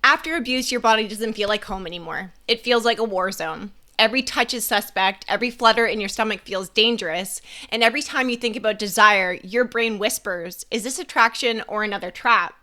After abuse, your body doesn't feel like home anymore. It feels like a war zone. Every touch is suspect, every flutter in your stomach feels dangerous, and every time you think about desire, your brain whispers, is this attraction or another trap?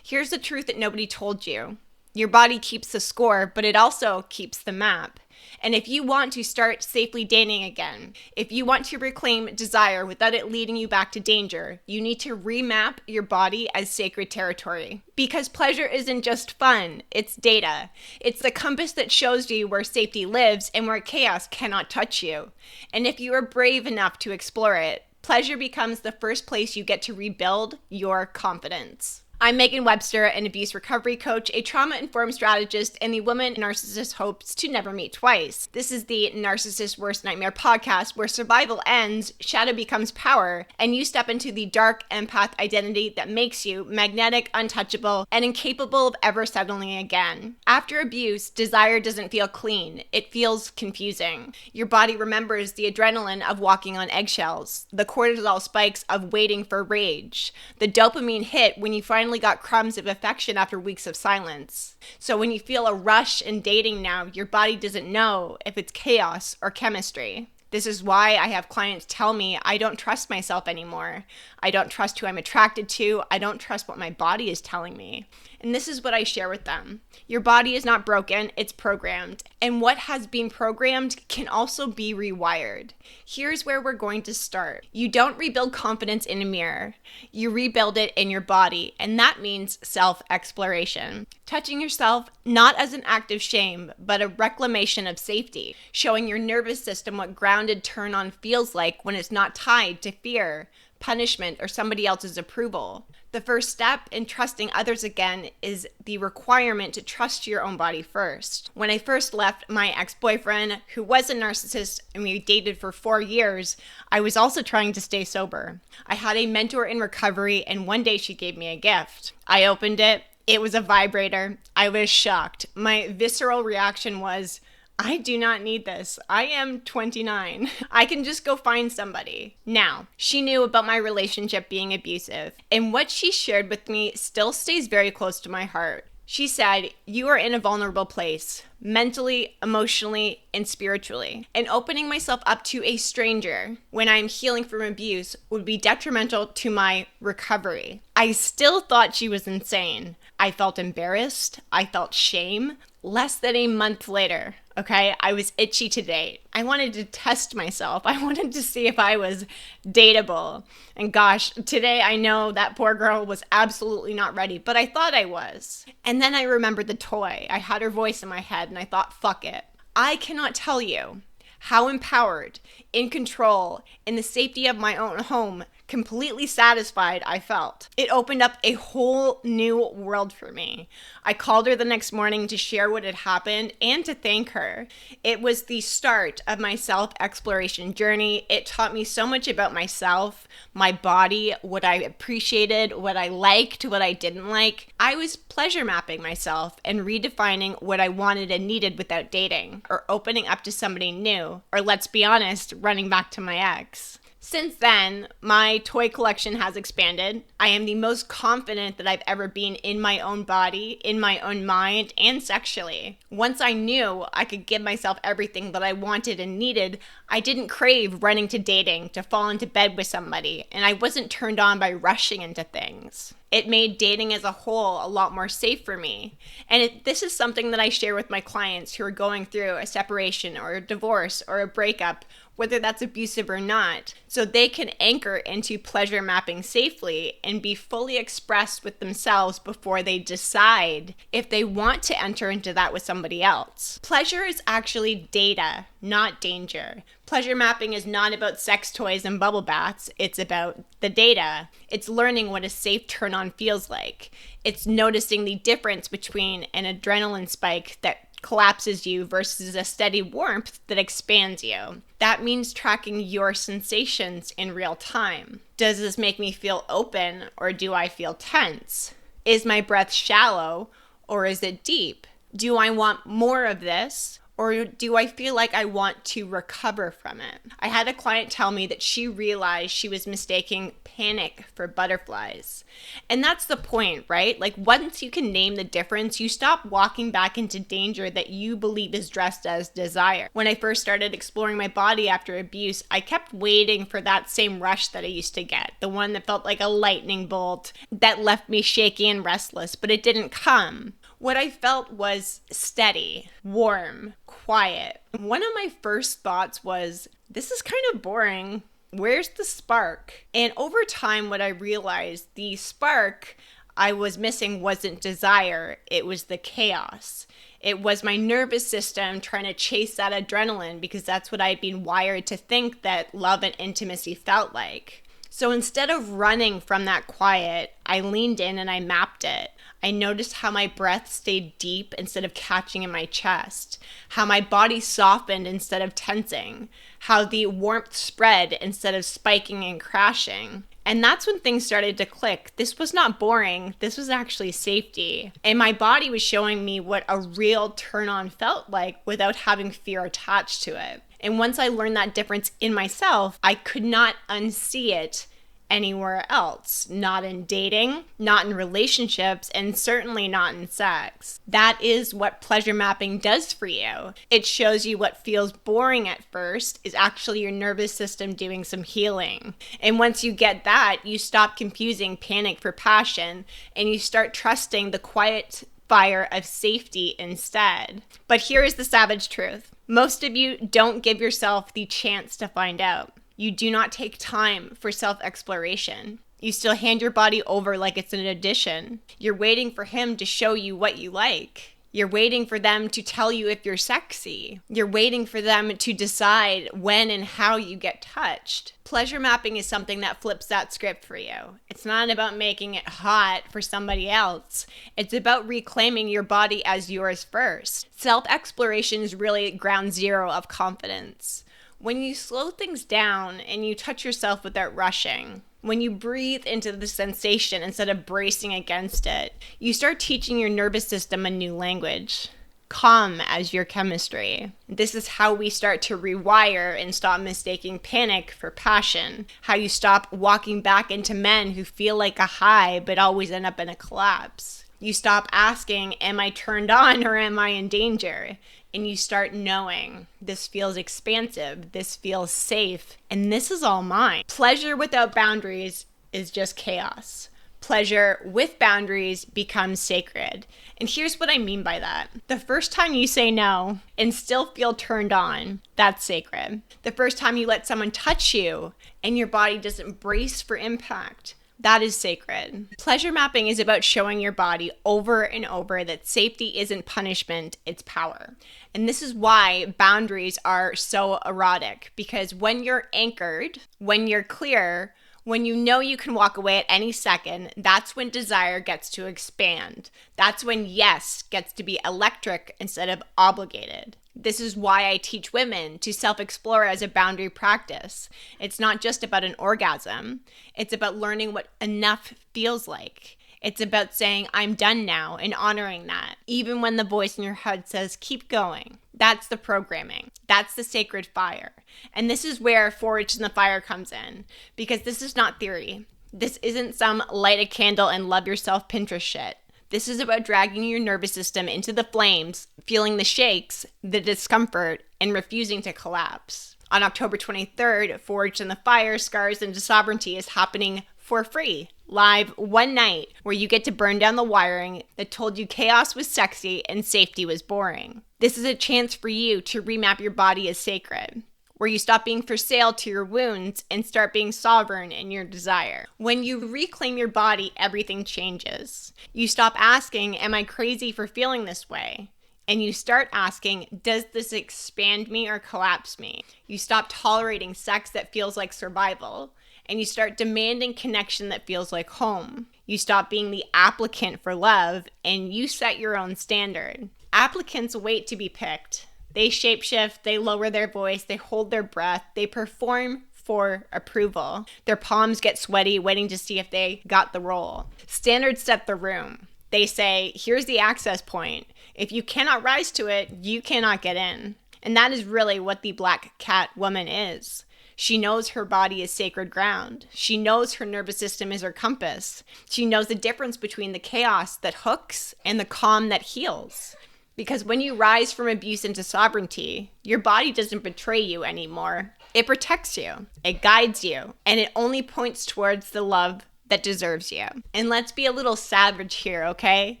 Here's the truth that nobody told you. Your body keeps the score, but it also keeps the map. And if you want to start safely dating again, if you want to reclaim desire without it leading you back to danger, you need to remap your body as sacred territory. Because pleasure isn't just fun, it's data. It's the compass that shows you where safety lives and where chaos cannot touch you. And if you are brave enough to explore it, pleasure becomes the first place you get to rebuild your confidence. I'm Megan Webster, an abuse recovery coach, a trauma-informed strategist, and the woman narcissist hopes to never meet twice. This is the Narcissist's Worst Nightmare podcast, where survival ends, shadow becomes power, and you step into the dark empath identity that makes you magnetic, untouchable, and incapable of ever settling again. After abuse, desire doesn't feel clean. It feels confusing. Your body remembers the adrenaline of walking on eggshells, the cortisol spikes of waiting for rage, the dopamine hit when you finally got crumbs of affection after weeks of silence. So when you feel a rush in dating now, your body doesn't know if it's chaos or chemistry. This is why I have clients tell me I don't trust myself anymore. I don't trust who I'm attracted to. I don't trust what my body is telling me. And this is what I share with them. Your body is not broken, it's programmed. And what has been programmed can also be rewired. Here's where we're going to start. You don't rebuild confidence in a mirror. You rebuild it in your body, and that means self-exploration. Touching yourself not as an act of shame, but a reclamation of safety. Showing your nervous system what grounded turn on feels like when it's not tied to fear, punishment, or somebody else's approval. The first step in trusting others again is the requirement to trust your own body first. When I first left my ex-boyfriend, who was a narcissist, and we dated for 4 years, I was also trying to stay sober. I had a mentor in recovery, and one day she gave me a gift. I opened it. It was a vibrator. I was shocked. My visceral reaction was, I do not need this. I am 29. I can just go find somebody. Now, she knew about my relationship being abusive, and what she shared with me still stays very close to my heart. She said, you are in a vulnerable place, mentally, emotionally, and spiritually. And opening myself up to a stranger when I'm healing from abuse would be detrimental to my recovery. I still thought she was insane. I felt embarrassed. I felt shame. Less than a month later, okay, I was itchy to date. I wanted to test myself. I wanted to see if I was dateable. And gosh, today I know that poor girl was absolutely not ready, but I thought I was. And then I remembered the toy. I had her voice in my head and I thought, fuck it. I cannot tell you how empowered, in control, in the safety of my own home, completely satisfied I felt. It opened up a whole new world for me. I called her the next morning to share what had happened and to thank her. It was the start of my self-exploration journey. It taught me so much about myself, my body, what I appreciated, what I liked, what I didn't like. I was pleasure mapping myself and redefining what I wanted and needed without dating, or opening up to somebody new, or let's be honest, running back to my ex. Since then, my toy collection has expanded. I am the most confident that I've ever been in my own body, in my own mind, and sexually. Once I knew I could give myself everything that I wanted and needed, I didn't crave running to dating to fall into bed with somebody, and I wasn't turned on by rushing into things. It made dating as a whole a lot more safe for me. And this is something that I share with my clients who are going through a separation or a divorce or a breakup, whether that's abusive or not, so they can anchor into pleasure mapping safely and be fully expressed with themselves before they decide if they want to enter into that with somebody else. Pleasure is actually data, not danger. Pleasure mapping is not about sex toys and bubble baths. It's about the data. It's learning what a safe turn on feels like. It's noticing the difference between an adrenaline spike that collapses you versus a steady warmth that expands you. That means tracking your sensations in real time. Does this make me feel open or do I feel tense? Is my breath shallow or is it deep? Do I want more of this Or do I feel like I want to recover from it? I had a client tell me that she realized she was mistaking panic for butterflies. And that's the point, right? Like once you can name the difference, you stop walking back into danger that you believe is dressed as desire. When I first started exploring my body after abuse, I kept waiting for that same rush that I used to get, the one that felt like a lightning bolt that left me shaky and restless, but it didn't come. What I felt was steady, warm, quiet. One of my first thoughts was, this is kind of boring. Where's the spark? And over time, what I realized, the spark I was missing wasn't desire, it was the chaos. It was my nervous system trying to chase that adrenaline because that's what I'd been wired to think that love and intimacy felt like. So instead of running from that quiet, I leaned in and I mapped it. I noticed how my breath stayed deep instead of catching in my chest, how my body softened instead of tensing, how the warmth spread instead of spiking and crashing. And that's when things started to click. This was not boring. This was actually safety. And my body was showing me what a real turn on felt like without having fear attached to it. And once I learned that difference in myself, I could not unsee it anywhere else. Not in dating, not in relationships, and certainly not in sex. That is what pleasure mapping does for you. It shows you what feels boring at first is actually your nervous system doing some healing. And once you get that, you stop confusing panic for passion and you start trusting the quiet fire of safety instead. But here is the savage truth. Most of you don't give yourself the chance to find out. You do not take time for self-exploration. You still hand your body over like it's an audition. You're waiting for him to show you what you like. You're waiting for them to tell you if you're sexy. You're waiting for them to decide when and how you get touched. Pleasure mapping is something that flips that script for you. It's not about making it hot for somebody else. It's about reclaiming your body as yours first. Self-exploration is really ground zero of confidence. When you slow things down and you touch yourself without rushing, when you breathe into the sensation instead of bracing against it, you start teaching your nervous system a new language. Calm as your chemistry. This is how we start to rewire and stop mistaking panic for passion. How you stop walking back into men who feel like a high but always end up in a collapse. You stop asking, am I turned on or am I in danger? And you start knowing this feels expansive, this feels safe, and this is all mine. Pleasure without boundaries is just chaos. Pleasure with boundaries becomes sacred. And here's what I mean by that. The first time you say no and still feel turned on, that's sacred. The first time you let someone touch you and your body doesn't brace for impact, that is sacred. Pleasure mapping is about showing your body over and over that safety isn't punishment, it's power. And this is why boundaries are so erotic, because when you're anchored, when you're clear, when you know you can walk away at any second, that's when desire gets to expand. That's when yes gets to be electric instead of obligated. This is why I teach women to self-explore as a boundary practice. It's not just about an orgasm. It's about learning what enough feels like. It's about saying, I'm done now, and honoring that, even when the voice in your head says, keep going. That's the programming. That's the sacred fire. And this is where Forage in the Fire comes in, because this is not theory. This isn't some light a candle and love yourself Pinterest shit. This is about dragging your nervous system into the flames, feeling the shakes, the discomfort, and refusing to collapse. On October 23rd, Forged in the Fire, Scars into Sovereignty is happening for free, live one night, where you get to burn down the wiring that told you chaos was sexy and safety was boring. This is a chance for you to remap your body as sacred, where you stop being for sale to your wounds and start being sovereign in your desire. When you reclaim your body, everything changes. You stop asking, am I crazy for feeling this way? And you start asking, does this expand me or collapse me? You stop tolerating sex that feels like survival, and you start demanding connection that feels like home. You stop being the applicant for love, and you set your own standard. Applicants wait to be picked. They shapeshift, they lower their voice, they hold their breath, they perform for approval. Their palms get sweaty, waiting to see if they got the role. Standards set the room. They say, here's the access point. If you cannot rise to it, you cannot get in. And that is really what the black cat woman is. She knows her body is sacred ground. She knows her nervous system is her compass. She knows the difference between the chaos that hooks and the calm that heals. Because when you rise from abuse into sovereignty, your body doesn't betray you anymore. It protects you, it guides you, and it only points towards the love that deserves you. And let's be a little savage here, okay?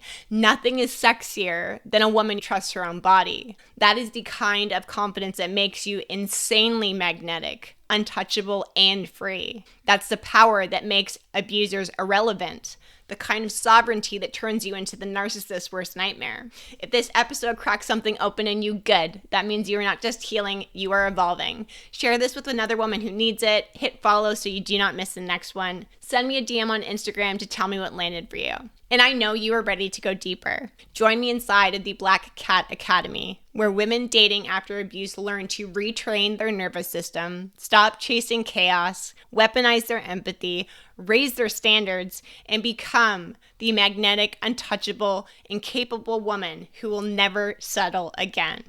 Nothing is sexier than a woman who trusts her own body. That is the kind of confidence that makes you insanely magnetic, untouchable, and free. That's the power that makes abusers irrelevant. The kind of sovereignty that turns you into the narcissist's worst nightmare. If this episode cracks something open in you, good. That means you are not just healing, you are evolving. Share this with another woman who needs it. Hit follow so you do not miss the next one. Send me a DM on Instagram to tell me what landed for you. And I know you are ready to go deeper. Join me inside of the Black Cat Academy, where women dating after abuse learn to retrain their nervous system, stop chasing chaos, weaponize their empathy, raise their standards, and become the magnetic, untouchable, and capable woman who will never settle again.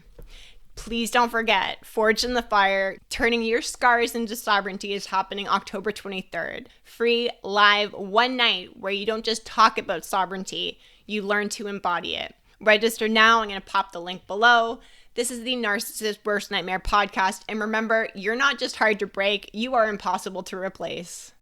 Please don't forget, Forged in the Fire, Turning Your Scars into Sovereignty is happening October 23rd. Free, live, one night where you don't just talk about sovereignty, you learn to embody it. Register now. I'm going to pop the link below. This is the Narcissist's Worst Nightmare podcast. And remember, you're not just hard to break, you are impossible to replace.